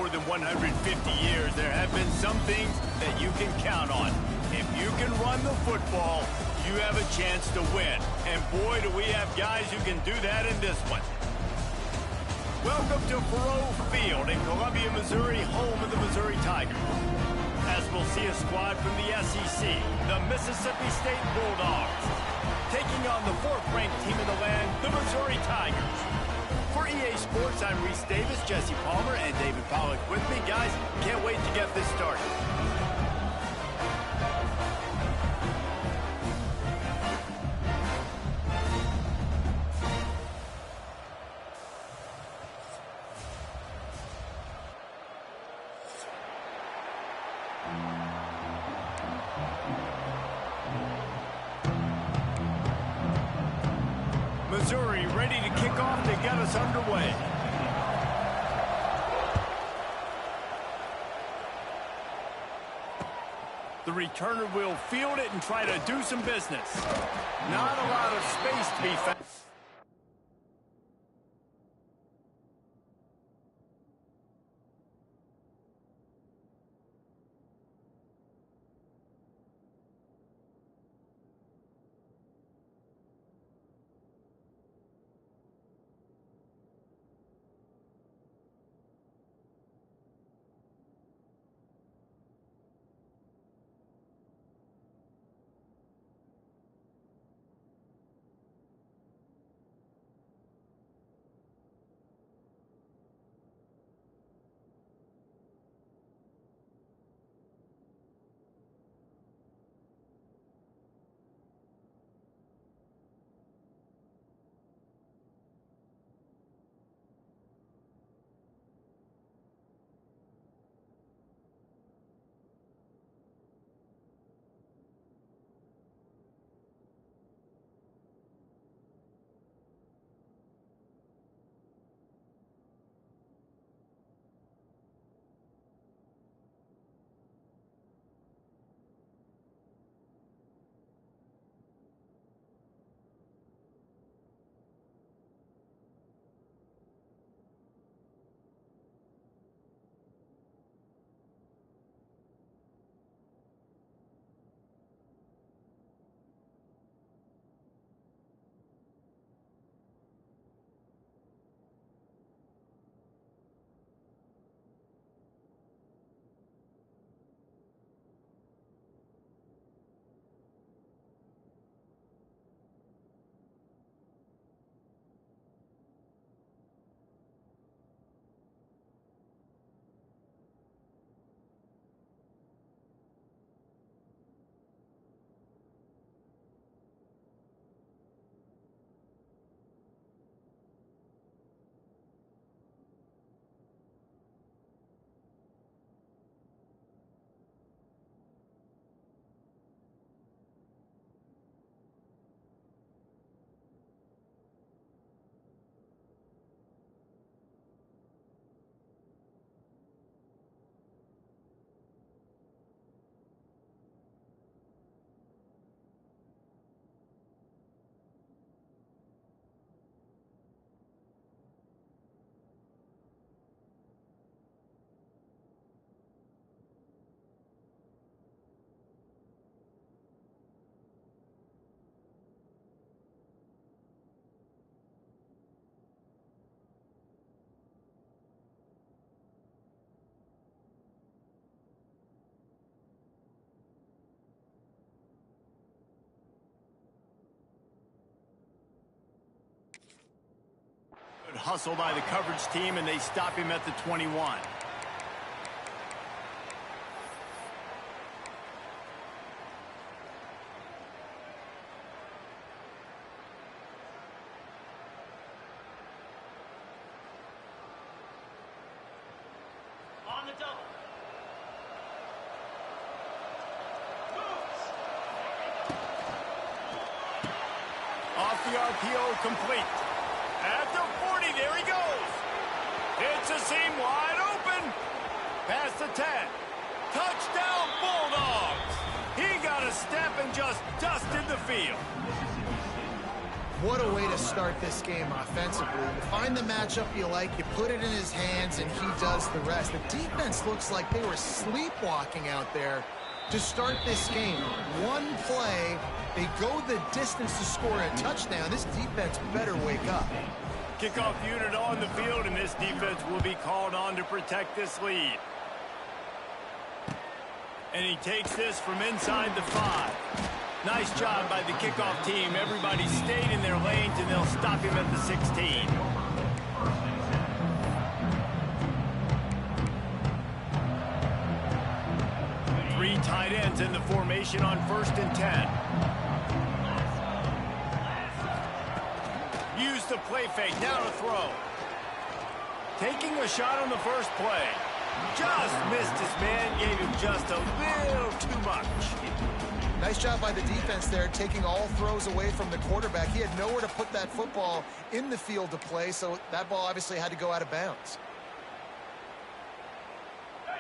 more than 150 years, there have been some things that you can count on. If you can run the football, you have a chance to win. And boy, do we have guys who can do that in this one. Welcome to Faurot Field in Columbia, Missouri, home of the Missouri Tigers. As we'll see a squad from the SEC, the Mississippi State Bulldogs, taking on the fourth-ranked team in the land, the Missouri Tigers. For EA Sports, I'm Reese Davis, Jesse Palmer, and David Pollack with me. Guys, can't wait to get this started. Missouri ready to kick off to get us underway. The returner will field it and try to do some business. Not a lot of space to be found. Hustle by the coverage team, and they stop him at the 21. On the double. Off the RPO, complete. At the 40, there he goes. Hits a seam wide open. Past the 10. Touchdown, Bulldogs. He got a step and just dusted the field. What a way to start this game offensively. You find the matchup you like, you put it in his hands, and he does the rest. The defense looks like they were sleepwalking out there to start this game. One play, they go the distance to score a touchdown. This defense better wake up. Kickoff unit on the field, and this defense will be called on to protect this lead. And he takes this from inside the 5. Nice job by the kickoff team. Everybody stayed in their lanes, and they'll stop him at the 16. Three tight ends in the formation on 1st and 10. Use the play fake. Now to throw. Taking a shot on the first play. Just missed his man. Gave him just a little too much. Nice job by the defense there, taking all throws away from the quarterback. He had nowhere to put that football in the field to play, so that ball obviously had to go out of bounds.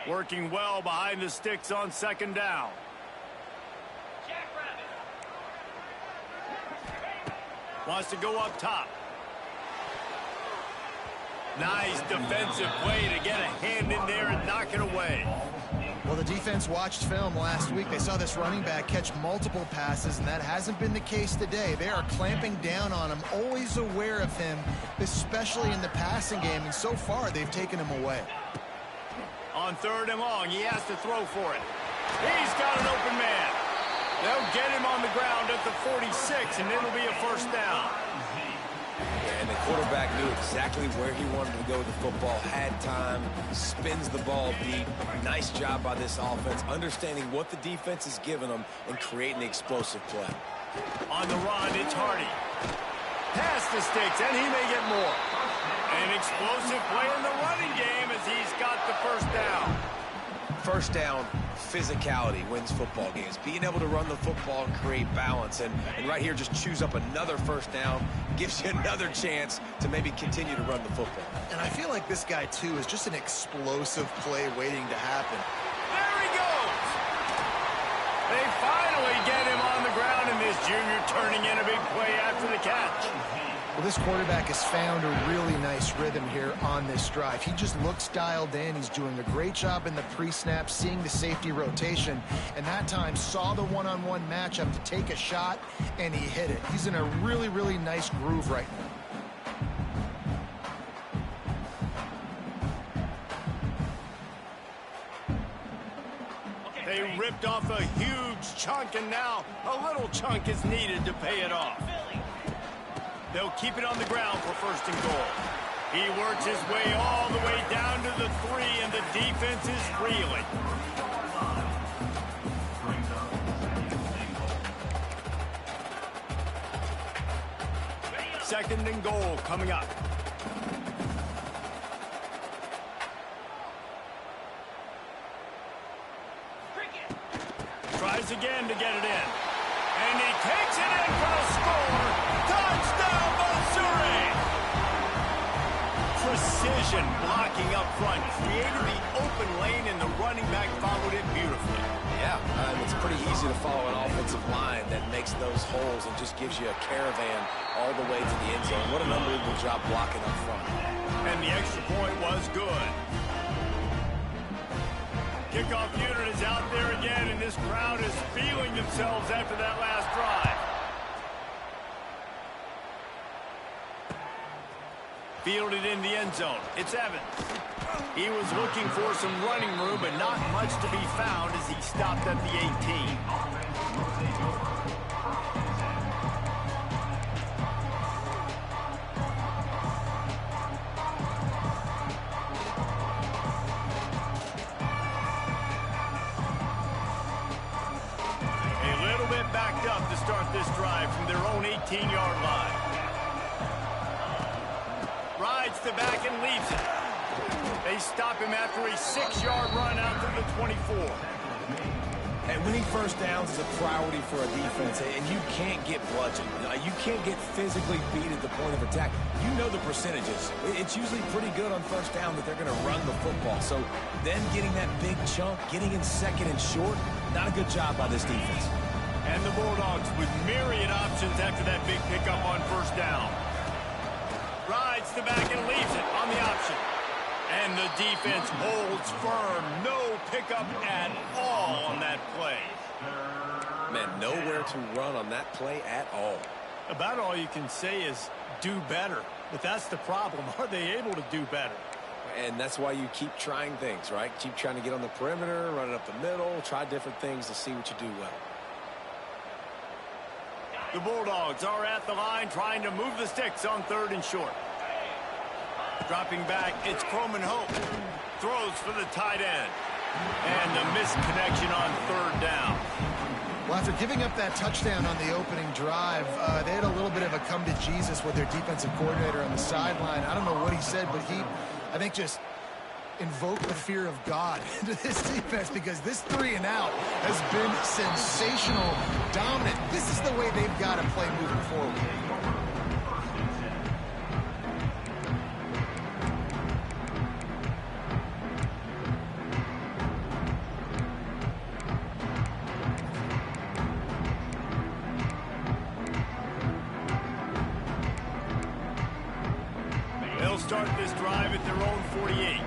Working well behind the sticks on 2nd down. Wants to go up top. Nice defensive play to get a hand in there and knock it away. Well, the defense watched film last week. They saw this running back catch multiple passes, and that hasn't been the case today. They are clamping down on him, always aware of him, especially in the passing game, and so far they've taken him away. On 3rd and long, he has to throw for it. He's got an open man. They'll get him on the ground at the 46, and it'll be a 1st down. And the quarterback knew exactly where he wanted to go with the football, had time, spins the ball deep. Nice job by this offense, understanding what the defense is giving them and creating the explosive play. On the run, it's Hardy. Past the sticks, and he may get more. An explosive play in the running game as he's got the 1st down. 1st down, physicality wins football games. Being able to run the football and create balance. And right here, just choose up another 1st down. Gives you another chance to maybe continue to run the football. And I feel like this guy, too, is just an explosive play waiting to happen. There he goes! They finally get him on the ground, and this junior turning in a big play after the catch. Well, this quarterback has found a really nice rhythm here on this drive. He just looks dialed in. He's doing a great job in the pre-snap, seeing the safety rotation, and that time saw the one-on-one matchup to take a shot, and he hit it. He's in a really, really nice groove right now. They ripped off a huge chunk, and now a little chunk is needed to pay it off. They'll keep it on the ground for 1st and goal. He works his way all the way down to the 3, and the defense is reeling. Second and goal coming up. Tries again to get it in. And he takes it in for the score. Touchdown, Missori! Precision blocking up front. Created the open lane, and the running back followed it beautifully. Yeah, it's pretty easy to follow an offensive line that makes those holes and just gives you a caravan all the way to the end zone. What an unbelievable job blocking up front. And the extra point was good. Kickoff unit is out there again, and this crowd is feeling themselves after that last drive. Fielded in the end zone. It's Evans. He was looking for some running room, but not much to be found as he stopped at the 18. Backed up to start this drive from their own 18-yard line. Rides the back and leaves it. They stop him after a 6-yard run out to the 24. And winning 1st downs is a priority for a defense, and you can't get bludgeoned. You can't get physically beat at the point of attack. You know the percentages. It's usually pretty good on 1st down that they're going to run the football. So then getting that big chunk, getting in 2nd and short, not a good job by this defense. And the Bulldogs with myriad options after that big pickup on first down. Rides the back and leaves it on the option. And the defense holds firm. No pickup at all on that play. Man, nowhere to run on that play at all. About all you can say is do better. But that's the problem. Are they able to do better? And that's why you keep trying things, right? Keep trying to get on the perimeter, run it up the middle, try different things to see what you do well. The Bulldogs are at the line trying to move the sticks on 3rd and short. Dropping back, it's Croman Hope. Throws for the tight end. And the misconnection on 3rd down. Well, after giving up that touchdown on the opening drive, they had a little bit of a come to Jesus with their defensive coordinator on the sideline. I don't know what he said, but he, I think, just invoked the fear of God into this defense, because this 3 and out has been sensational, dominant. This is the way they've got to play moving forward. They'll start this drive at their own 48.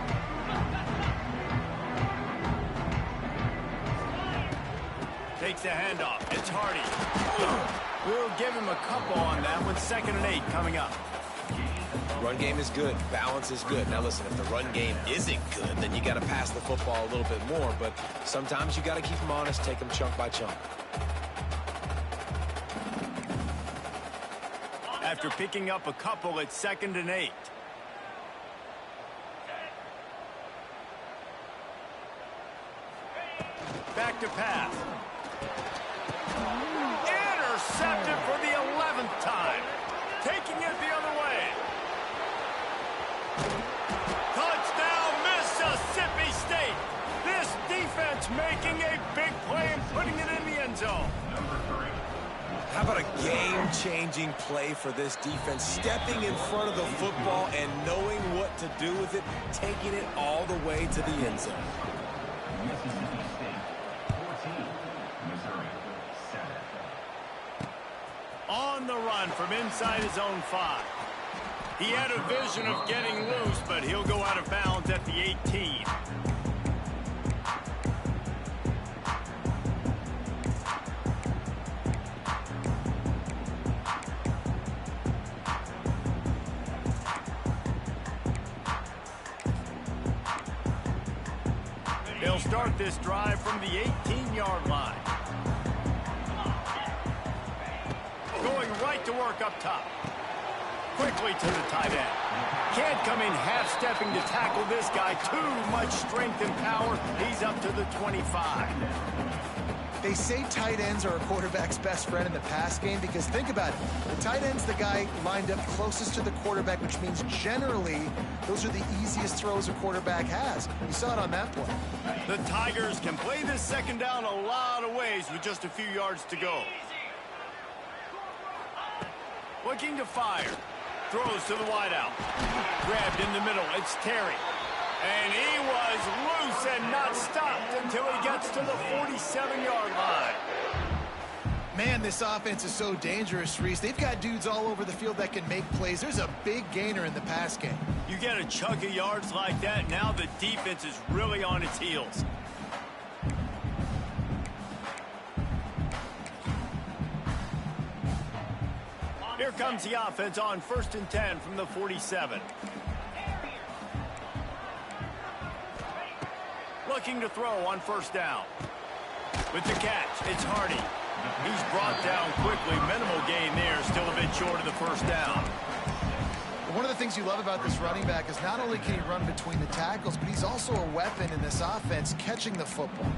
Takes the handoff. It's Hardy. We'll give him a couple on that with 2nd and 8 coming up. Run game is good. Balance is good. Now listen, if the run game isn't good, then you got to pass the football a little bit more. But sometimes you got to keep them honest, take them chunk by chunk. After picking up a couple at 2nd and 8. Back to pass. Intercepted for the 11th time. Taking it the other way. Touchdown, Mississippi State. This defense making a big play and putting it in the end zone. How about a game-changing play for this defense? Stepping in front of the football and knowing what to do with it, taking it all the way to the end zone. Mississippi State, 14, Missouri, 7. On the run from inside his own 5. He had a vision of getting loose, but he'll go out of bounds at the 18. They'll start this drive from the 18-yard line. Going right to work up top. Quickly to the tight end. Can't come in half-stepping to tackle this guy. Too much strength and power. He's up to the 25. They say tight ends are a quarterback's best friend in the pass game, because think about it. The tight end's the guy lined up closest to the quarterback, which means generally those are the easiest throws a quarterback has. You saw it on that play. The Tigers can play this 2nd down a lot of ways with just a few yards to go. Looking to fire. Throws to the wideout. Grabbed in the middle. It's Terry. And he was loose and not stopped until he gets to the 47-yard line. Man, this offense is so dangerous, Reese. They've got dudes all over the field that can make plays. There's a big gainer in the pass game. You get a chunk of yards like that, now the defense is really on its heels. Here comes the offense on 1st and 10 from the 47. Looking to throw on 1st down. With the catch, it's Hardy. He's brought down quickly. Minimal gain there, still a bit short of the 1st down. One of the things you love about this running back is not only can he run between the tackles, but he's also a weapon in this offense, catching the football.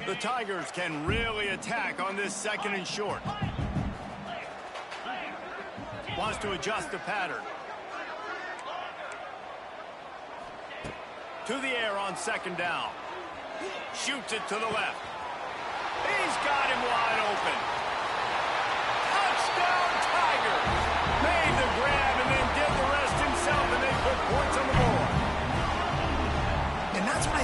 The Tigers can really attack on this 2nd and short. Wants to adjust the pattern. To the air on 2nd down. Shoots it to the left. He's got him wide open. Touchdown Tigers! Made the grab and then did the rest himself, and they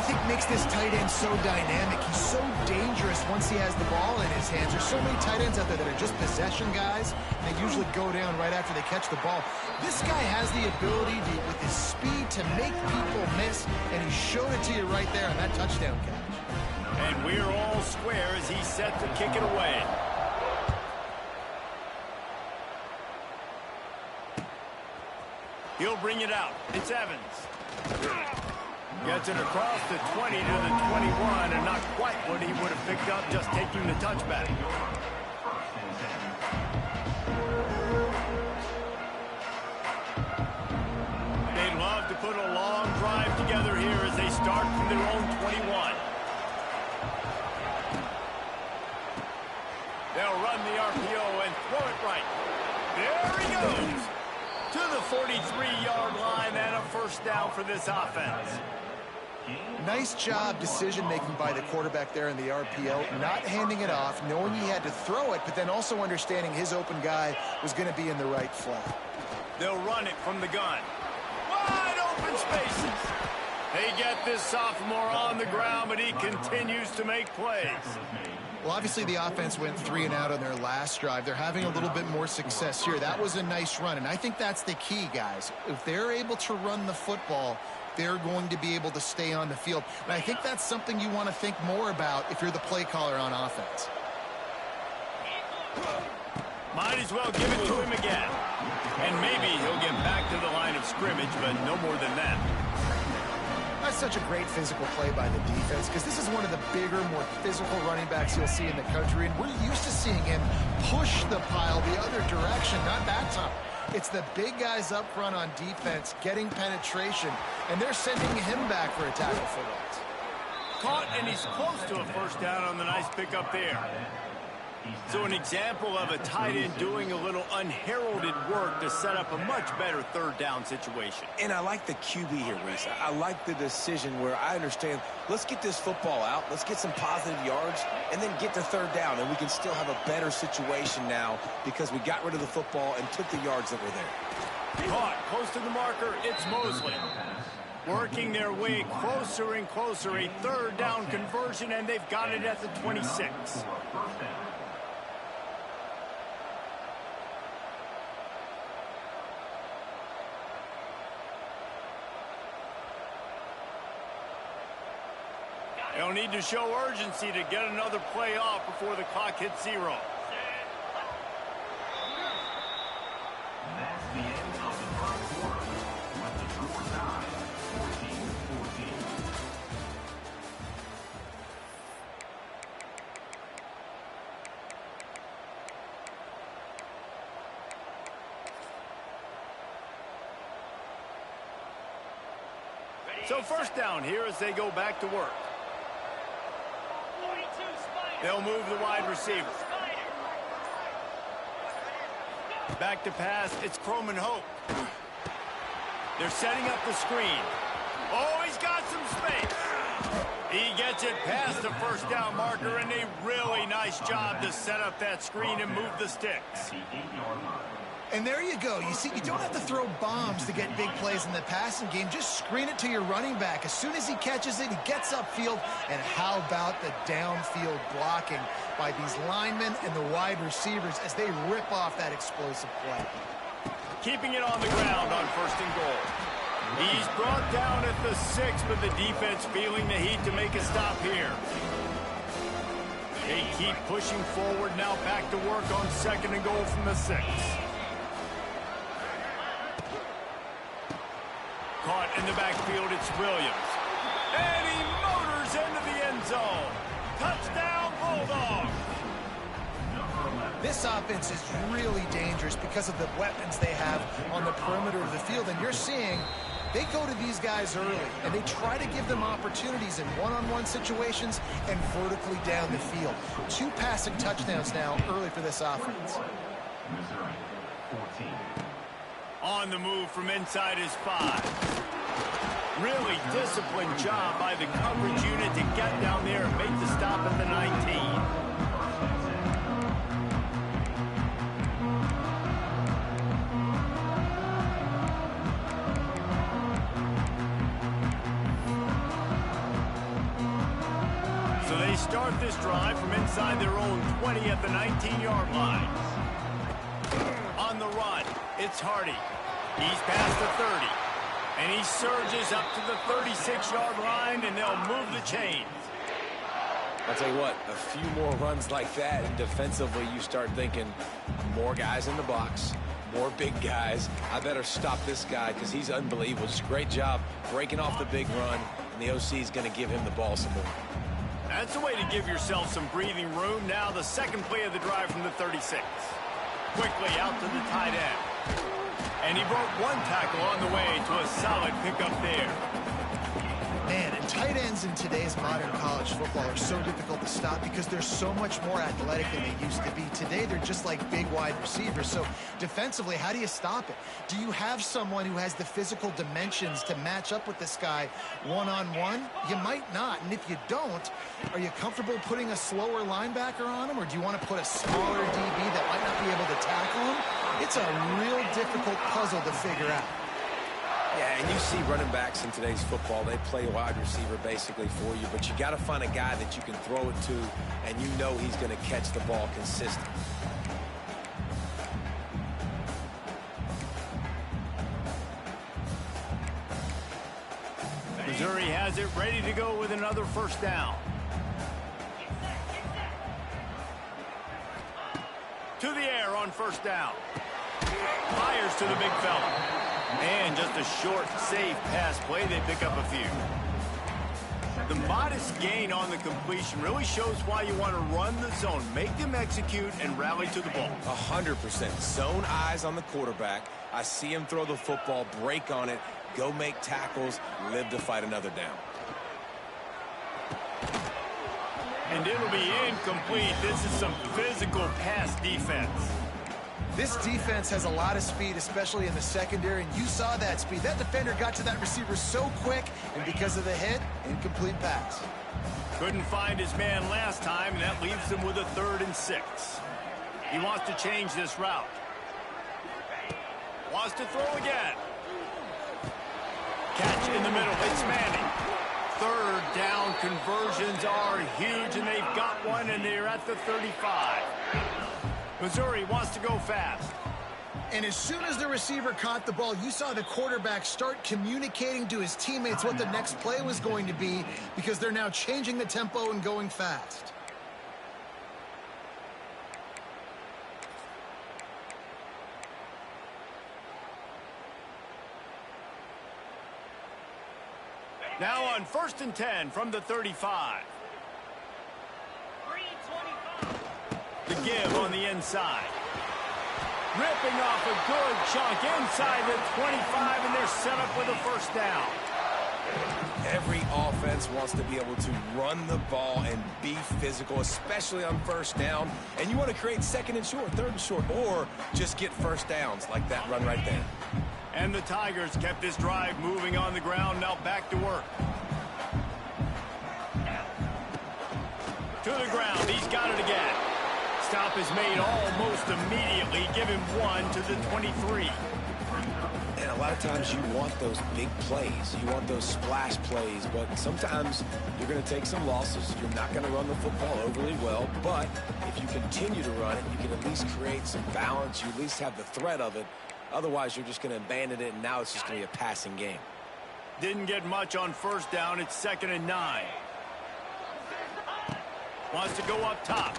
think makes this tight end so dynamic. He's so dangerous once he has the ball in his hands. There's so many tight ends out there that are just possession guys. They usually go down right after they catch the ball. This guy has the ability to, with his speed, to make people miss, and he showed it to you right there on that touchdown catch. And we're all square as he's set to kick it away. He'll bring it out. It's Evans. Gets it across the 20 to the 21, and not quite what he would have picked up just taking the touchback. They'd love to put a long drive together here as they start from their own 21. They'll run the RPO and throw it right. There he goes. To the 43-yard line and a first down for this offense. Nice job decision-making by the quarterback there in the RPO, not handing it off, knowing he had to throw it, but then also understanding his open guy was going to be in the right flat. They'll run it from the gun. Wide open spaces. They get this sophomore on the ground, but he continues to make plays. Well, obviously the offense went 3 and out on their last drive. They're having a little bit more success here. That was a nice run, and I think that's the key, guys. If they're able to run the football, they're going to be able to stay on the field. And I think that's something you want to think more about if you're the play caller on offense. Might as well give it to him again. And maybe he'll get back to the line of scrimmage, but no more than that. That's such a great physical play by the defense, because this is one of the bigger, more physical running backs you'll see in the country, and we're used to seeing him push the pile the other direction, not that time. It's the big guys up front on defense getting penetration, and they're sending him back for a tackle for loss. Caught, and he's close to a first down on the nice pickup there. So an example of a tight end doing a little unheralded work to set up a much better third down situation. And I like the QB here, Reese. I like the decision where I understand, let's get this football out, let's get some positive yards, and then get to third down, and we can still have a better situation now because we got rid of the football and took the yards that were there. Caught, close to the marker, it's Mosley. Working their way closer and closer, a third down conversion, and they've got it at the 26. They'll need to show urgency to get another play off before the clock hits 0. That's the end of the first quarter with the score tie 14-14. So first down here as they go back to work. They'll move the wide receiver. Back to pass, it's Croman Hope. They're setting up the screen. Oh, he's got some space. He gets it past the first down marker, and a really nice job to set up that screen and move the sticks. And there you go. You see, you don't have to throw bombs to get big plays in the passing game. Just screen it to your running back. As soon as he catches it, he gets upfield. And how about the downfield blocking by these linemen and the wide receivers as they rip off that explosive play. Keeping it on the ground on first and goal. He's brought down at the 6, but the defense feeling the heat to make a stop here. They keep pushing forward, now back to work on second and goal from the 6. Caught in the backfield, it's Williams. And he motors into the end zone. Touchdown, Bulldogs. This offense is really dangerous because of the weapons they have on the perimeter of the field. And you're seeing they go to these guys early, and they try to give them opportunities in one-on-one situations and vertically down the field. 2 passing touchdowns now early for this offense. Missori, 14. On the move from inside his 5. Really disciplined job by the coverage unit to get down there and make the stop at the 19. start this drive from inside their own 20 at the 19-yard line. On the run, it's Hardy. He's past the 30. And he surges up to the 36-yard line, and they'll move the chains. I'll tell you what, a few more runs like that, and defensively you start thinking, more guys in the box, more big guys. I better stop this guy because he's unbelievable. Just a great job breaking off the big run, and the OC is going to give him the ball some more. That's a way to give yourself some breathing room. Now the second play of the drive from the 36. Quickly out to the tight end. And he broke one tackle on the way to a solid pickup there. Man, and tight ends in today's modern college football are so difficult to stop because they're so much more athletic than they used to be. Today, they're just like big wide receivers. So defensively, how do you stop it? Do you have someone who has the physical dimensions to match up with this guy one-on-one? You might not. And if you don't, are you comfortable putting a slower linebacker on him? Or do you want to put a smaller DB that might not be able to tackle him? It's a real difficult puzzle to figure out. Yeah, and you see running backs in today's football, they play wide receiver basically for you, but you got to find a guy that you can throw it to, and you know he's going to catch the ball consistently. Missouri has it ready to go with another first down. To the air on first down. Fires to the big fella. And just a short, safe pass play. They pick up a few. The modest gain on the completion really shows why you want to run the zone. Make them execute and rally to the ball. 100%. Zone eyes on the quarterback. I see him throw the football, break on it, go make tackles, live to fight another down. And it'll be incomplete. This is some physical pass defense. This defense has a lot of speed, especially in the secondary, and you saw that speed. That defender got to that receiver so quick, and because of the hit, incomplete pass. Couldn't find his man last time, and that leaves him with a 3rd and 6. He wants to change this route. Wants to throw again. Catch in the middle. It's Manning. 3rd down conversions are huge, and they've got one, and they're at the 35. Missouri wants to go fast. And as soon as the receiver caught the ball, you saw the quarterback start communicating to his teammates what the next play was going to be because they're now changing the tempo and going fast. Now on 1st and 10 from the 35. The give on the inside. Ripping off a good chunk inside the 25, and they're set up with a first down. Every offense wants to be able to run the ball and be physical, especially on first down. And you want to create 2nd and short, 3rd and short, or just get first downs like that run right there. And the Tigers kept this drive moving on the ground. Now back to work. To the ground. He's got it again. Stop is made almost immediately. Give him one to the 23. And a lot of times you want those big plays. You want those splash plays, but sometimes you're going to take some losses. You're not going to run the football overly well, but if you continue to run it, you can at least create some balance. You at least have the threat of it. Otherwise, you're just going to abandon it, and now it's just going to be a passing game. Didn't get much on first down. It's 2nd and 9. Wants to go up top.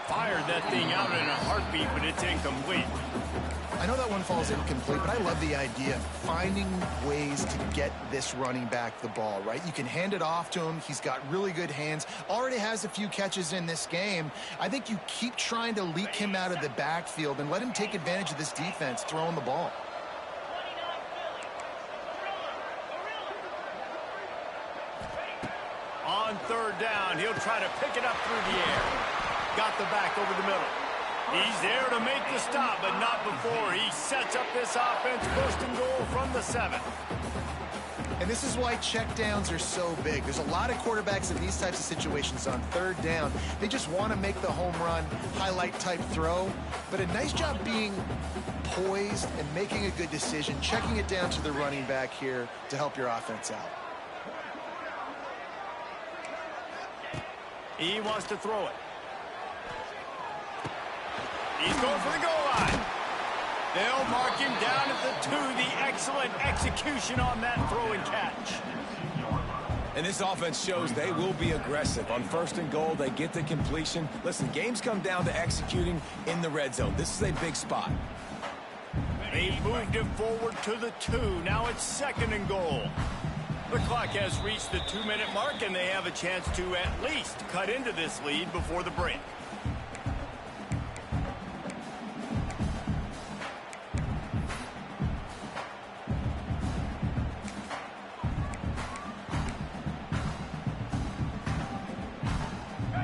Fired that thing out in a heartbeat, but it's incomplete. I know that one falls incomplete, but I love the idea of finding ways to get this running back the ball, right? You can hand it off to him. He's got really good hands. Already has a few catches in this game. I think you keep trying to leak him out of the backfield and let him take advantage of this defense throwing the ball. On 3rd down, he'll try to pick it up through the air. Got the back over the middle. He's there to make the stop, but not before he sets up this offense. 1st and goal from the 7. And this is why checkdowns are so big. There's a lot of quarterbacks in these types of situations on 3rd down. They just want to make the home run, highlight type throw. But a nice job being poised and making a good decision, checking it down to the running back here to help your offense out. He wants to throw it. He's going for the goal line. They'll mark him down at the 2. The excellent execution on that throw and catch. And this offense shows they will be aggressive. On 1st and goal, they get the completion. Listen, games come down to executing in the red zone. This is a big spot. They moved it forward to the 2. Now it's 2nd and goal. The clock has reached the 2-minute mark, and they have a chance to at least cut into this lead before the break.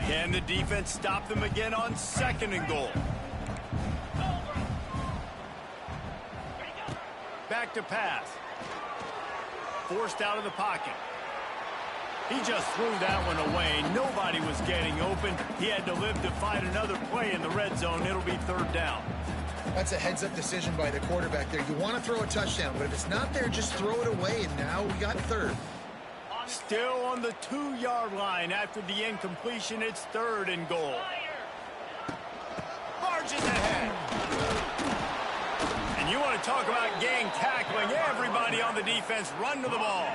Can the defense stop them again on 2nd and goal? Back to pass. Forced out of the pocket. He just threw that one away. Nobody was getting open. He had to live to fight another play in the red zone. It'll be 3rd down. That's a heads-up decision by the quarterback there. You want to throw a touchdown, but if it's not there, just throw it away, and now we got 3rd. Still on the 2-yard line after the incompletion. It's 3rd and goal. Barges ahead. And you want to talk about gang tackling. Everybody on the defense run to the ball.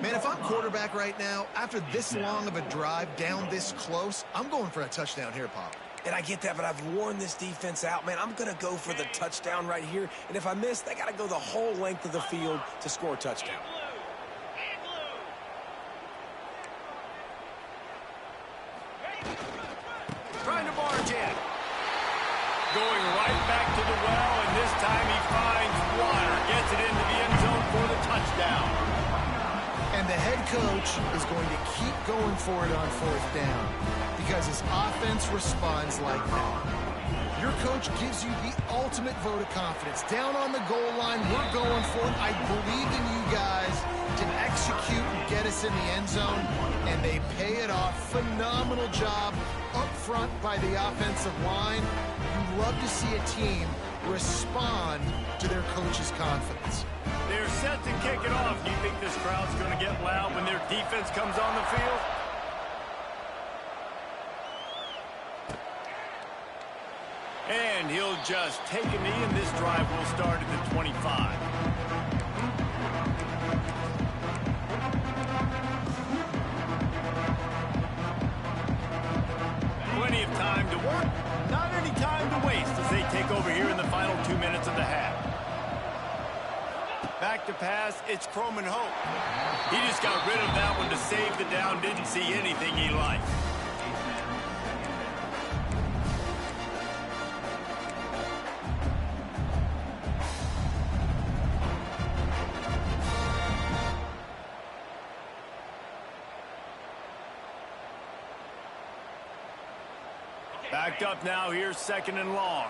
Man, if I'm quarterback right now, after this long of a drive down this close, I'm going for a touchdown here, Pop. And I get that, but I've worn this defense out, man. I'm going to go for the touchdown right here. And if I miss, they got to go the whole length of the field to score a touchdown. Trying to barge in. Going right back to the well, and this time he finds water. Gets it into the end zone for the touchdown. And the head coach is going to keep going for it on 4th down because his offense responds like that. Your coach gives you the ultimate vote of confidence. Down on the goal line, we're going for it. I believe in you guys to execute and get us in the end zone, and they pay it off. Phenomenal job up front by the offensive line. You love to see a team respond to their coach's confidence. They're set to kick it off. Do you think this crowd's going to get loud when their defense comes on the field? And he'll just take a knee, and this drive will start at the 25. Plenty of time to work, not any time to waste as they take over here in the final 2 minutes of the half. Back to pass, it's Croman Hope. He just got rid of that one to save the down, didn't see anything he liked. Backed up now, here's 2nd and long.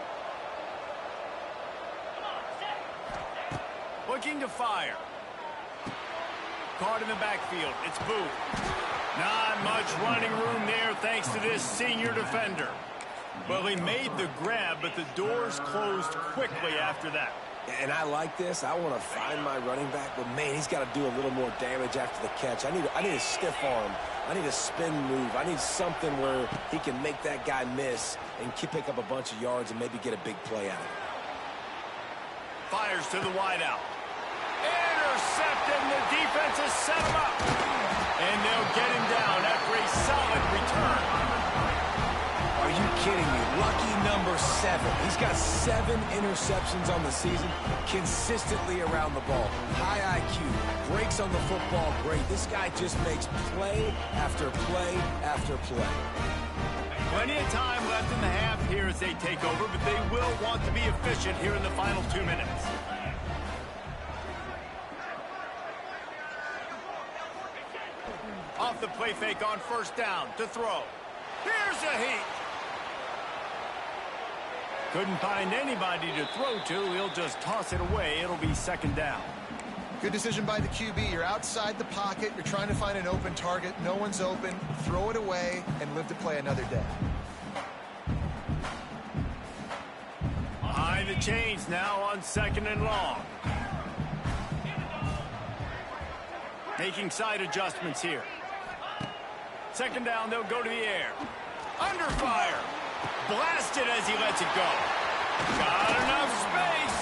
Looking to fire. Caught in the backfield, it's Booth. Not much running room there thanks to this senior defender. Well, he made the grab, but the doors closed quickly after that. And I like this. I want to find my running back, but man, he's got to do a little more damage after the catch. I need a stiff arm. I need a spin move. I need something where he can make that guy miss and pick up a bunch of yards and maybe get a big play out of it. Fires to the wideout. Intercepted, and the defense has set him up. And they'll get him down after a solid return. Are you kidding me? Lucky number 7. He's got 7 interceptions on the season, consistently around the ball. High IQ, breaks on the football great. This guy just makes play after play after play. Plenty of time left in the half here as they take over, but they will want to be efficient here in the final 2 minutes. Off the play fake on 1st down to throw. Here's a heat. Couldn't find anybody to throw to. He'll just toss it away. It'll be 2nd down. Good decision by the QB. You're outside the pocket. You're trying to find an open target. No one's open. Throw it away and live to play another day. Behind the chains now on 2nd and long. Making side adjustments here. Second down, they'll go to the air. Under fire. Blasted as he lets it go. Got enough space.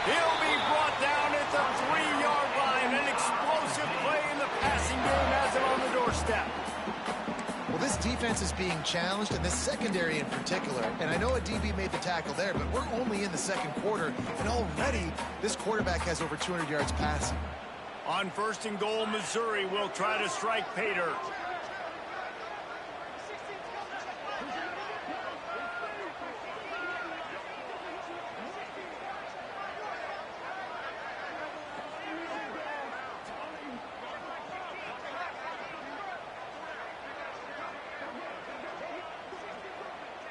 He'll be brought down at the 3-yard line. An explosive play in the passing game has him on the doorstep. Well, this defense is being challenged, and this secondary in particular. And I know a DB made the tackle there, but we're only in the second quarter, and already this quarterback has over 200 yards passing. On 1st and goal, Missori will try to strike Pater.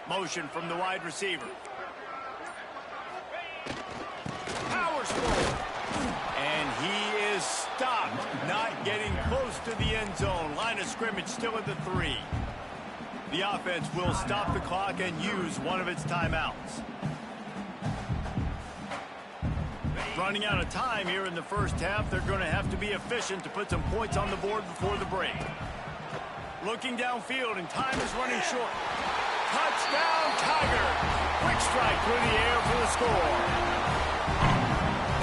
Motion from the wide receiver. Power throw. And he is stopped, not getting close to the end zone. Line of scrimmage still at the 3. The offense will stop the clock and use one of its timeouts. Running out of time here in the first half. They're going to have to be efficient to put some points on the board before the break. Looking downfield, and time is running short. Touchdown, Tiger. Quick strike through the air for the score.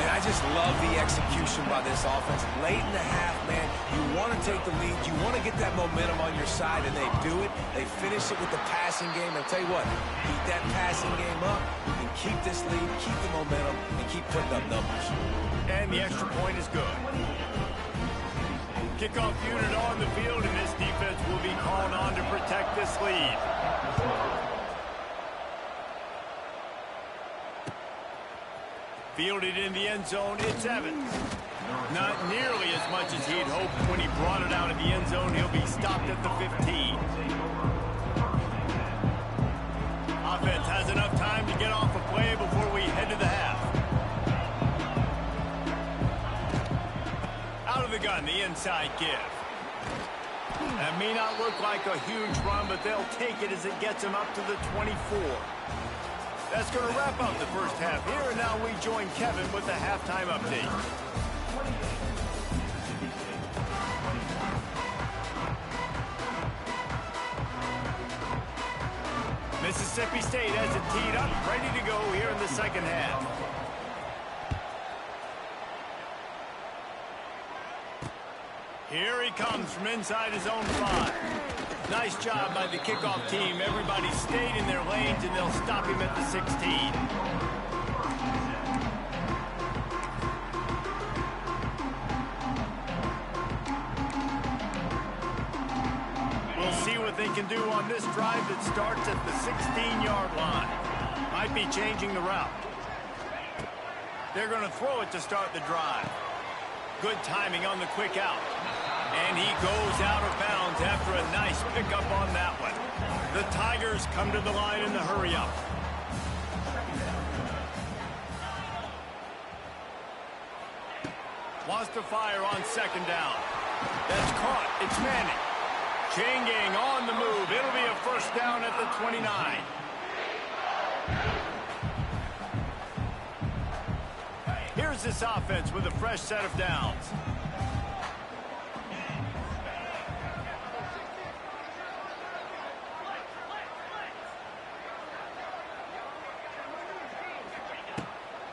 And I just love the execution by this offense. Late in the half, man, you want to take the lead. You want to get that momentum on your side, and they do it. They finish it with the passing game. I'll tell you what, keep that passing game up and keep this lead, keep the momentum, and keep putting up numbers. And the extra point is good. Kickoff unit on the field, and this defense will be called on to protect this lead. Fielded in the end zone, it's Evans. Not nearly as much as he'd hoped when he brought it out of the end zone. He'll be stopped at the 15. Offense has enough time to get off a play before we head to the half. Out of the gun, the inside give. That may not look like a huge run, but they'll take it as it gets them up to the 24. That's going to wrap up the first half here, and now we join Kevin with the halftime update. Mississippi State has it teed up, ready to go here in the second half. Here he comes from inside his own 5. Nice job by the kickoff team. Everybody stayed in their lanes, and they'll stop him at the 16. We'll see what they can do on this drive that starts at the 16-yard line. Might be changing the route. They're going to throw it to start the drive. Good timing on the quick out. And he goes out of bounds after a nice pickup on that one. The Tigers come to the line in the hurry-up. Wants to fire on second down. That's caught. It's Manning. Chain gang on the move. It'll be a first down at the 29. Here's this offense with a fresh set of downs.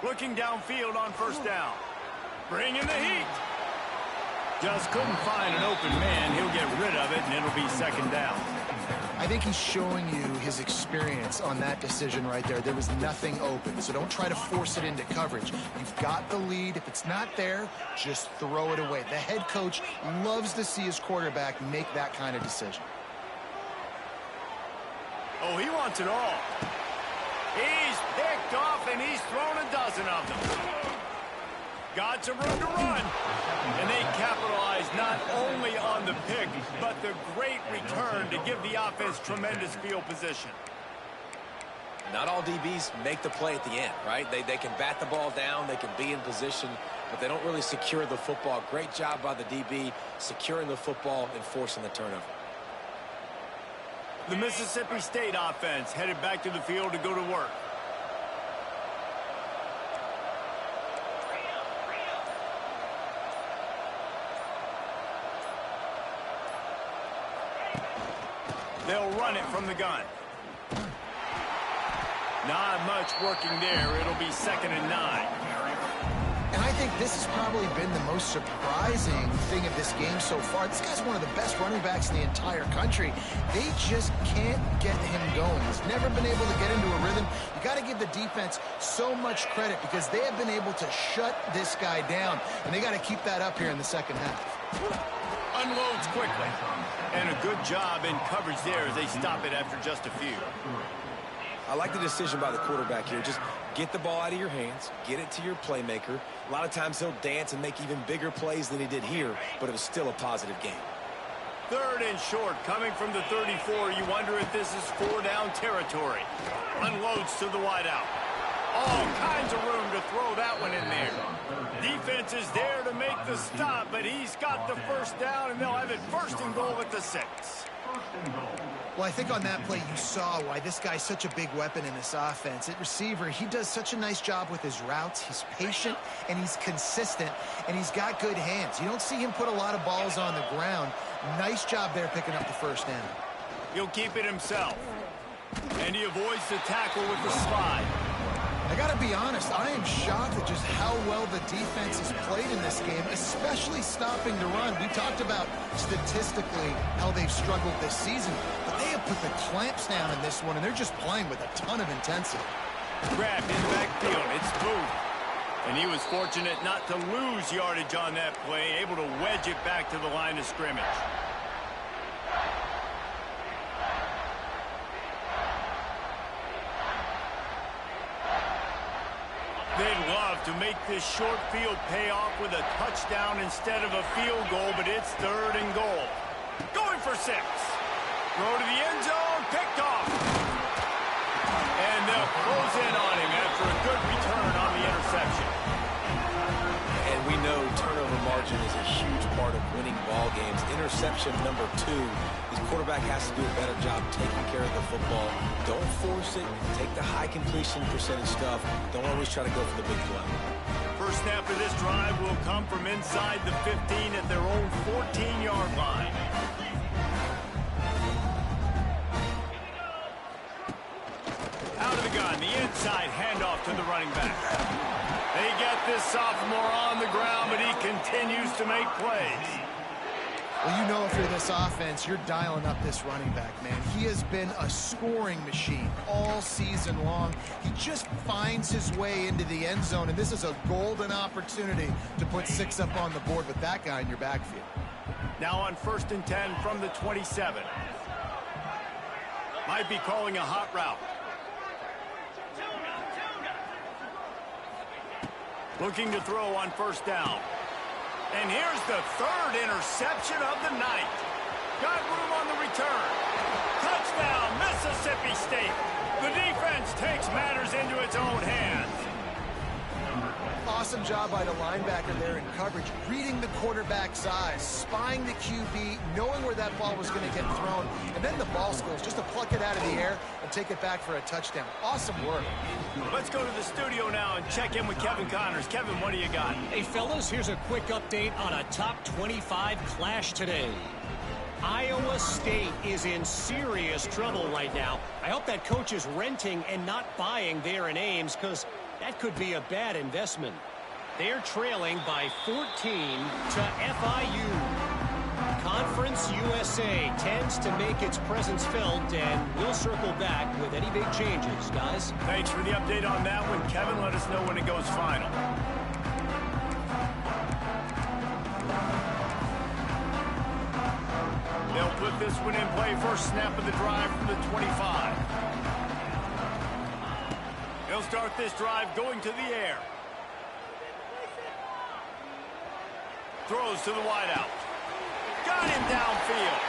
Looking downfield on first down. Bringing the heat. Just couldn't find an open man. He'll get rid of it, and it'll be second down. I think he's showing you his experience on that decision right there. There was nothing open, so don't try to force it into coverage. You've got the lead. If it's not there, just throw it away. The head coach loves to see his quarterback make that kind of decision. Oh, he wants it all. He's picked off, and he's thrown a dozen of them. Got some room to run. And they capitalize not only on the pick, but the great return to give the offense tremendous field position. Not all DBs make the play at the end, right? They can bat the ball down, they can be in position, but they don't really secure the football. Great job by the DB securing the football and forcing the turnover. The Mississippi State offense headed back to the field to go to work. They'll run it from the gun. Not much working there. It'll be 2nd and 9. And I think this has probably been the most surprising thing of this game so far. This guy's one of the best running backs in the entire country. They just can't get him going. He's never been able to get into a rhythm. You got to give the defense so much credit because they have been able to shut this guy down, and they got to keep that up here in the second half. Unloads quickly. And a good job in coverage there as they stop it after just a few. I like the decision by the quarterback here. Just get the ball out of your hands, get it to your playmaker. A lot of times he'll dance and make even bigger plays than he did here, but it was still a positive game. 3rd and short, coming from the 34. You wonder if this is 4-down territory. Unloads to the wideout. All kinds of room to throw that one in there. Defense is there to make the stop, but he's got the 1st down, and they'll have it 1st and goal at the 6. Well, I think on that play you saw why this guy's such a big weapon in this offense. At receiver, he does such a nice job with his routes. He's patient, and he's consistent, and he's got good hands. You don't see him put a lot of balls on the ground. Nice job there picking up the 1st down. He'll keep it himself. And he avoids the tackle with the slide. I got to be honest, I am shocked at just how well the defense has played in this game, especially stopping the run. We talked about statistically how they've struggled this season, but they have put the clamps down in this one, and they're just playing with a ton of intensity. Grabbed in the backfield. It's Booth. And he was fortunate not to lose yardage on that play, able to wedge it back to the line of scrimmage. They'd love to make this short field pay off with a touchdown instead of a field goal, but it's 3rd and goal. Going for 6. Throw to the end zone, picked off. And they'll close in on him after a good return on the interception. And we know turnover margin is a huge part of winning ball games. Interception number 2. This quarterback has to do a better job taking care of the football. Don't force it. Take the high completion percentage stuff. Don't always try to go for the big play. First snap of this drive will come from inside the 15 at their own 14-yard line. Out of the gun, the inside handoff to the running back. They get this sophomore on the ground, but he continues to make plays. Well, you know if you're this offense, you're dialing up this running back, man. He has been a scoring machine all season long. He just finds his way into the end zone, and this is a golden opportunity to put 6 up on the board with that guy in your backfield. Now on 1st and 10 from the 27. Might be calling a hot route. Looking to throw on 1st down. And here's the 3rd interception of the night. Got room on the return. Touchdown, Mississippi State. The defense takes matters into its own hands. Awesome job by the linebacker there in coverage, reading the quarterback's eyes, spying the QB, knowing where that ball was going to get thrown, and then the ball skills, just to pluck it out of the air and take it back for a touchdown. Awesome work. Let's go to the studio now and check in with Kevin Connors. Kevin, what do you got? Hey, fellas, here's a quick update on a top 25 clash today. Iowa State is in serious trouble right now. I hope that coach is renting and not buying there in Ames, because that could be a bad investment. They're trailing by 14 to FIU. Conference USA tends to make its presence felt, and we'll circle back with any big changes, guys. Thanks for the update on that one, Kevin. Let us know when it goes final. They'll put this one in play. First snap of the drive from the 25. He'll start this drive going to the air. Throws to the wideout. Got him downfield.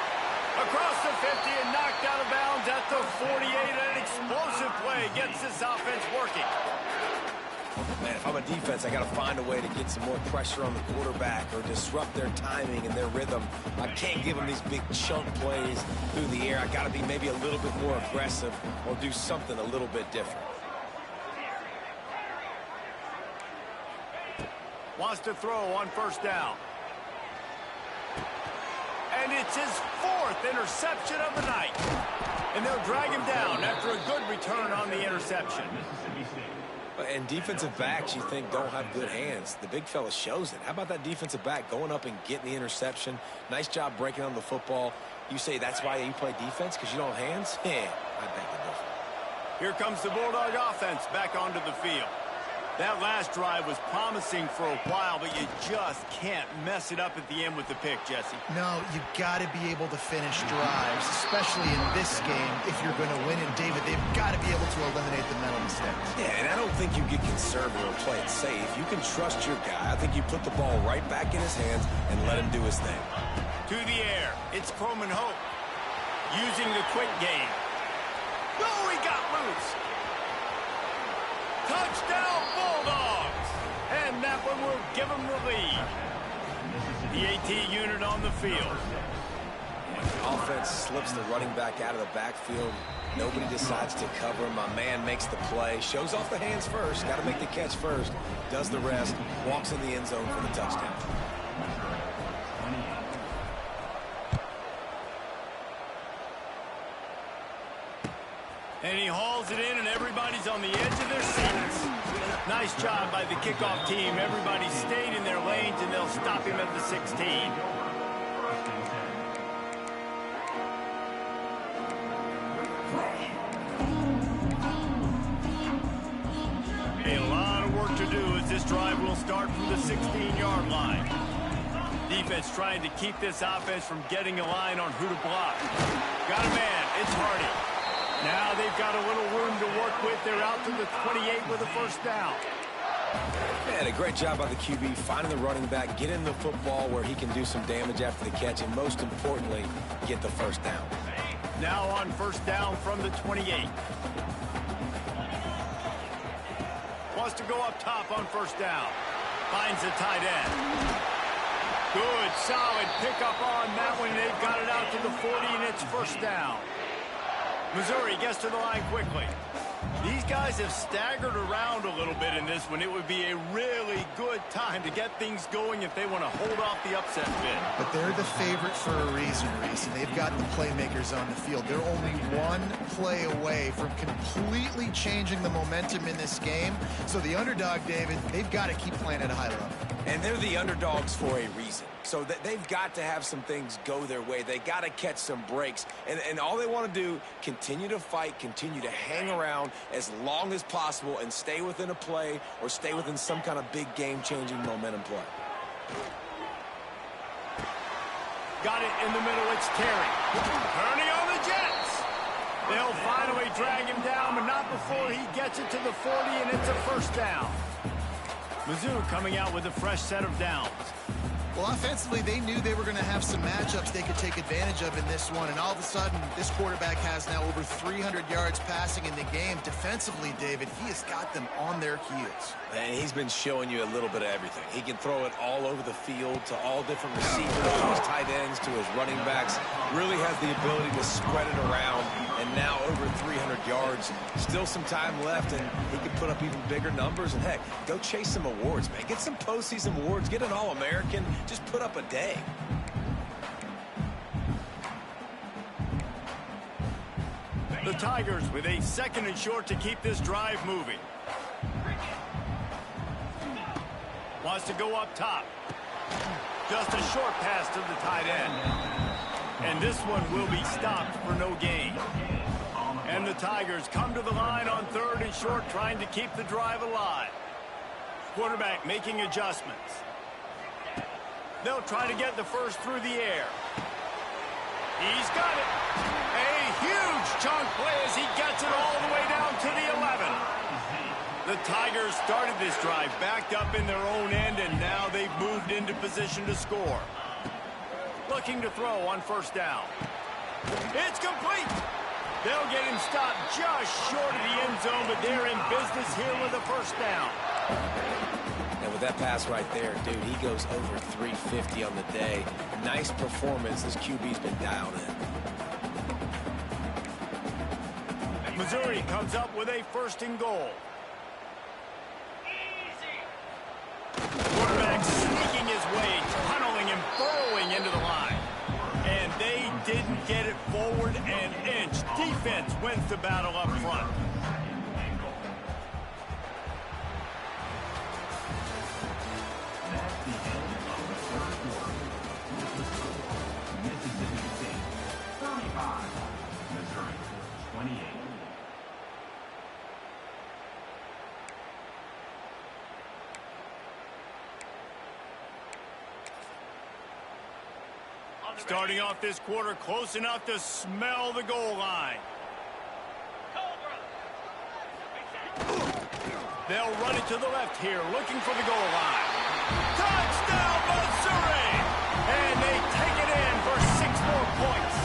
Across the 50 and knocked out of bounds at the 48. An explosive play gets this offense working. Man, if I'm a defense, I got to find a way to get some more pressure on the quarterback or disrupt their timing and their rhythm. I can't give them these big chunk plays through the air. I got to be maybe a little bit more aggressive or do something a little bit different. Wants to throw on 1st down. And it's his 4th interception of the night. And they'll drag him down after a good return on the interception. And defensive backs, you think, don't have good hands. The big fella shows it. How about that defensive back going up and getting the interception? Nice job breaking on the football. You say that's why you play defense, because you don't have hands? Yeah, I beg to differ. Here comes the Bulldog offense back onto the field. That last drive was promising for a while, but you just can't mess it up at the end with the pick, Jesse. No, you got to be able to finish drives, especially in this game if you're going to win. And, David, they've got to be able to eliminate the mental mistakes. Yeah, and I don't think you get conservative or play it safe. You can trust your guy. I think you put the ball right back in his hands and let him do his thing. To the air, it's Coleman Hope using the quick game. Oh, he got loose. Touchdown, Bulldogs! And that one will give them the lead. The AT unit on the field. Offense slips the running back out of the backfield. Nobody decides to cover him. My man makes the play. Shows off the hands first. Got to make the catch first. Does the rest. Walks in the end zone for the touchdown. And he hauls it in, and everybody's on the edge of their seats. Nice job by the kickoff team. Everybody stayed in their lanes, and they'll stop him at the 16. A lot of work to do as this drive will start from the 16-yard line. Defense trying to keep this offense from getting a line on who to block. Got a man. It's Hardy. Now they've got a little room to work with. They're out to the 28 with a first down. Man, a great job by the QB finding the running back, getting the football where he can do some damage after the catch, and most importantly, get the first down. Now on first down from the 28. Wants to go up top on first down. Finds the tight end. Good, solid pickup on that one. They've got it out to the 40, and it's first down. Missori gets to the line quickly. These guys have staggered around a little bit in this one. It would be a really good time to get things going if they want to hold off the upset bid. But they're the favorite for a reason, Reese, and they've got the playmakers on the field. They're only one play away from completely changing the momentum in this game. So the underdog, David, they've got to keep playing at a high level. And they're the underdogs for a reason. So they've got to have some things go their way. They got to catch some breaks. And all they want to do, continue to fight, continue to hang around as long as possible and stay within a play or stay within some kind of big game-changing momentum play. Got it in the middle. It's Terry. Turning on the Jets. They'll finally drag him down, but not before he gets it to the 40, and it's a first down. Mizzou coming out with a fresh set of downs. Well, offensively, they knew they were going to have some matchups they could take advantage of in this one, and all of a sudden, this quarterback has now over 300 yards passing in the game. Defensively, David, he has got them on their heels. And he's been showing you a little bit of everything. He can throw it all over the field to all different receivers, to his tight ends, to his running backs. Really has the ability to spread it around, and now over 300 yards. Still some time left, and he can put up even bigger numbers. And, heck, go chase some awards, man. Get some postseason awards. Get an All-American. Just put up a day. The Tigers with a second and short to keep this drive moving. Wants to go up top. Just a short pass to the tight end. And this one will be stopped for no gain. And the Tigers come to the line on third and short, trying to keep the drive alive. Quarterback making adjustments. They'll try to get the first through the air. He's got it. A huge chunk play as he gets it all the way down to the 11. The Tigers started this drive backed up in their own end, and now they've moved into position to score. Looking to throw on first down. It's complete. They'll get him stopped just short of the end zone, but they're in business here with a first down. And with that pass right there, dude, he goes over 350 on the day. Nice performance. This QB's been dialed in. Missori comes up with a first and goal. Quarterback sneaking his way, tunneling and burrowing into the line. And defense wins the battle up front. That's the end of the third quarter. With the score, Mississippi State 35, Missouri 28. Starting off this quarter close enough to smell the goal line. They'll run it to the left here, looking for the goal line. Touchdown, Missori! And they take it in for 6 more points.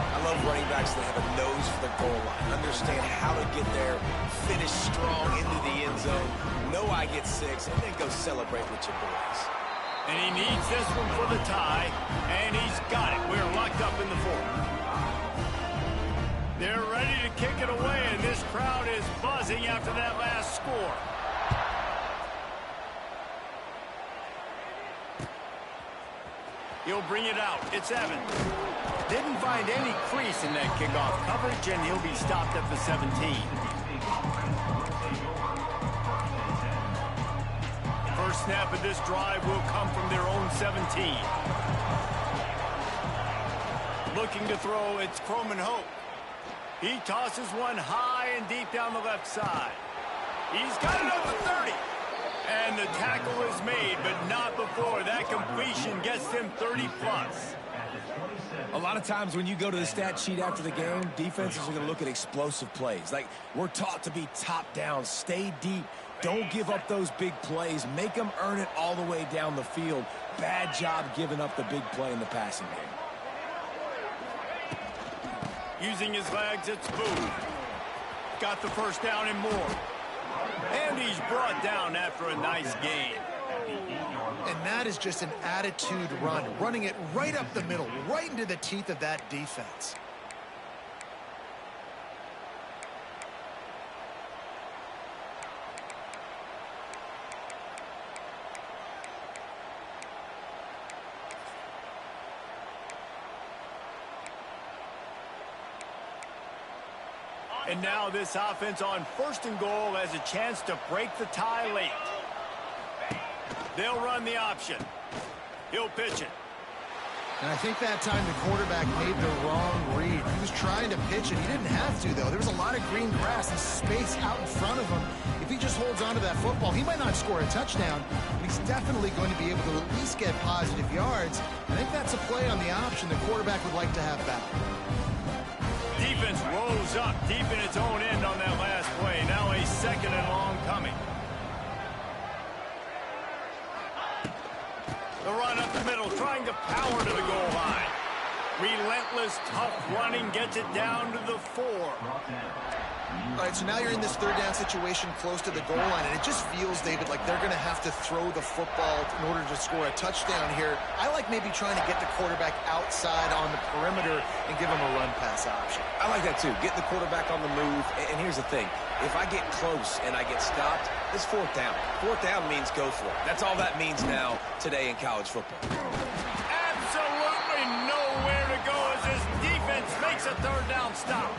I love running backs that have a nose for the goal line. Understand how to get there, finish strong into the end zone, know I get 6, and then go celebrate with your boys. And he needs this one for the tie, and he's got it. We're locked up in the 4th. They're ready to kick it away, and this crowd is buzzing after that last score. He'll bring it out. It's Evans. Didn't find any crease in that kickoff coverage, and he'll be stopped at the 17. First snap of this drive will come from their own 17. Looking to throw, it's Croman Hope. He tosses one high and deep down the left side. He's got it at the 30. And the tackle is made, but not before that completion gets them 30 plus. A lot of times when you go to the stat sheet after the game, defenses are going to look at explosive plays. Like, we're taught to be top down, stay deep, don't give up those big plays, make them earn it all the way down the field. Bad job giving up the big play in the passing game. Using his legs, it's Booth. Got the first down and more. And he's brought down after a nice gain. And that is just an attitude run, running it right up the middle, right into the teeth of that defense. And now this offense on 1st and goal has a chance to break the tie late. They'll run the option. He'll pitch it. And I think that time the quarterback made the wrong read. He was trying to pitch it. He didn't have to, though. There was a lot of green grass and space out in front of him. If he just holds on to that football, he might not score a touchdown, but he's definitely going to be able to at least get positive yards. I think that's a play on the option the quarterback would like to have back. Defense rose up deep in its own end on that last play. Now a 2nd and long coming. The run up the middle, trying to power to the goal line. Relentless, tough running gets it down to the 4. All right, so now you're in this 3rd down situation close to the goal line, and it just feels, David, like they're going to have to throw the football in order to score a touchdown here. I like maybe trying to get the quarterback outside on the perimeter and give him a run-pass option. I like that, too. Get the quarterback on the move. And here's the thing. If I get close and I get stopped, it's 4th down. 4th down means go for it. That's all that means now today in college football. Absolutely nowhere to go as this defense makes a 3rd down stop.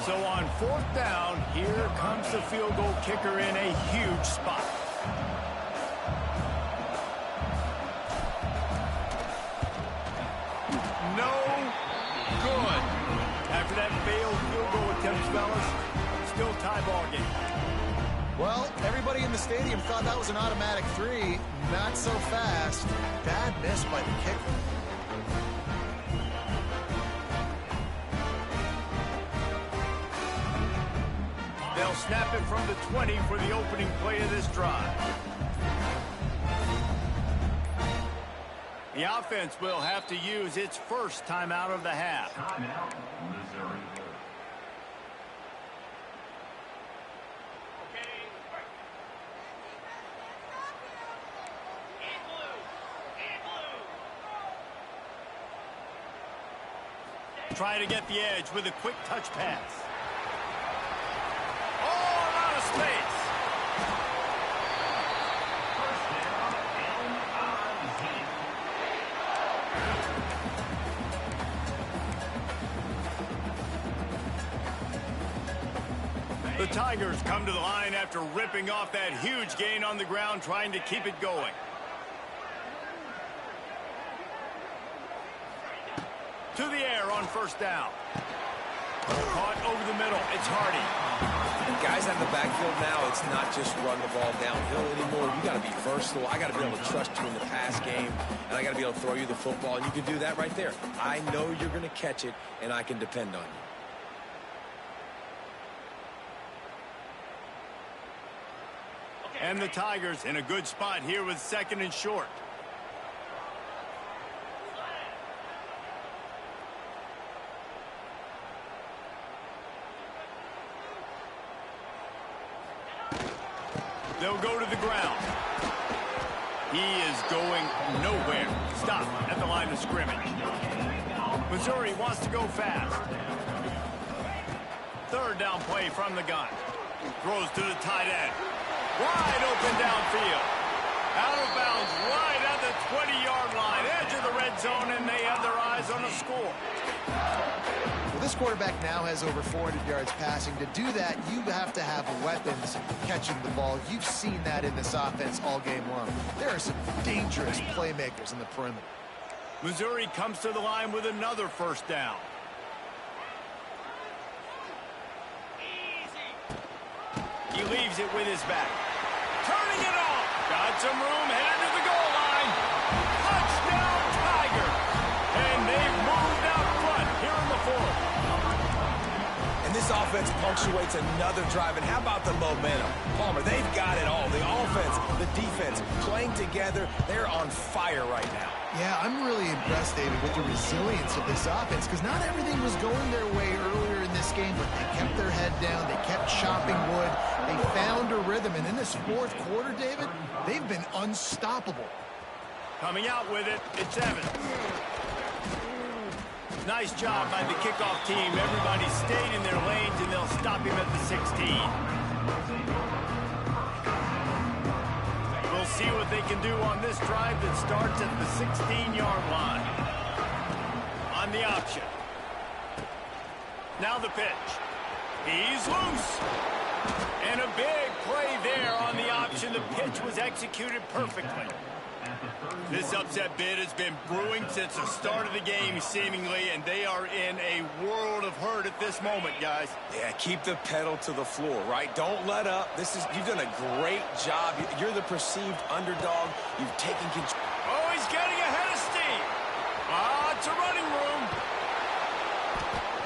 So on 4th down, here comes the field goal kicker in a huge spot. No good. After that failed field goal attempt, fellas, still tie ball game. Well, everybody in the stadium thought that was an automatic 3. Not so fast. Bad miss by the kicker. They'll snap it from the 20 for the opening play of this drive. The offense will have to use its first timeout of the half. Timeout, Missouri. Try to get the edge with a quick touch pass. Oh, out of space. First down, L-I-Z. Tigers come to the line after ripping off that huge gain on the ground, trying to keep it going. To the air on first down. Caught over the middle. It's Hardy. And guys out in the backfield now, it's not just run the ball downhill anymore. You got to be versatile. I got to be able to trust you in the pass game, and I got to be able to throw you the football, and you can do that right there. I know you're going to catch it, and I can depend on you. And the Tigers in a good spot here with 2nd and short. They'll go to the ground. He is going nowhere. Stop at the line of scrimmage. Missori wants to go fast. 3rd down play from the gun. Throws to the tight end. Wide open downfield. Out of bounds right at the 20-yard line. Edge of the red zone, and they have their eyes on a score. Well, this quarterback now has over 400 yards passing. To do that, you have to have weapons catching the ball. You've seen that in this offense all game long. There are some dangerous playmakers in the perimeter. Missori comes to the line with another 1st down. He leaves it with his back. Turning it off. Got some room, headed to the goal line. Touchdown, Tiger. And they've moved out front here in the 4th. And this offense punctuates another drive. And how about the momentum? Palmer, they've got it all. The offense, the defense, playing together. They're on fire right now. Yeah, I'm really impressed, David, with the resilience of this offense, because not everything was going their way earlier in this game, but they kept their head down. They kept chopping wood. They found a rhythm, and in this 4th quarter, David, they've been unstoppable. Coming out with it, it's Evans. Nice job by the kickoff team. Everybody stayed in their lanes, and they'll stop him at the 16. We'll see what they can do on this drive that starts at the 16-yard line. On the option. Now the pitch. He's loose. And a big play there on the option. The pitch was executed perfectly. This upset bid has been brewing since the start of the game, seemingly, and they are in a world of hurt at this moment, guys. Yeah, keep the pedal to the floor, right? Don't let up. You've done a great job. You're the perceived underdog. You've taken control. Oh, he's getting ahead of steam. It's a running room.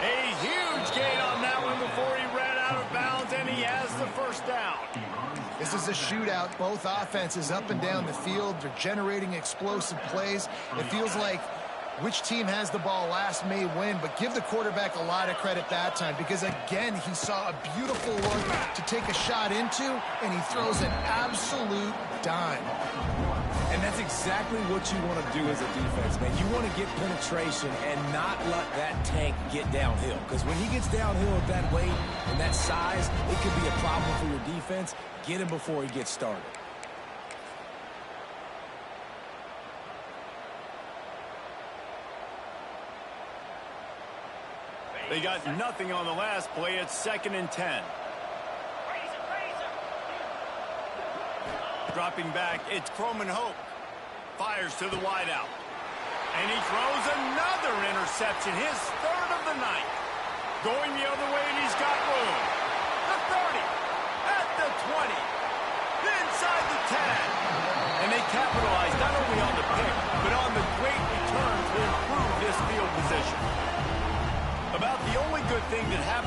A huge gain on that one before he ran out of bounds, and he has the 1st down. This is a shootout. Both offenses up and down the field. They're generating explosive plays. It feels like which team has the ball last may win, but give the quarterback a lot of credit that time, because, again, he saw a beautiful look to take a shot into, and he throws an absolute dime. And that's exactly what you want to do as a defense, man. You want to get penetration and not let that tank get downhill. Because when he gets downhill at that weight and that size, it could be a problem for your defense. Get him before he gets started. They got nothing on the last play. It's 2nd and 10. Dropping back, it's Croman Hope. Fires to the wideout. And he throws another interception, his 3rd of the night. Going the other way, and he's got room. The 30, at the 20, inside the 10. And they capitalize not only on the pick, but on the great return to improve this field position. About the only good thing that happened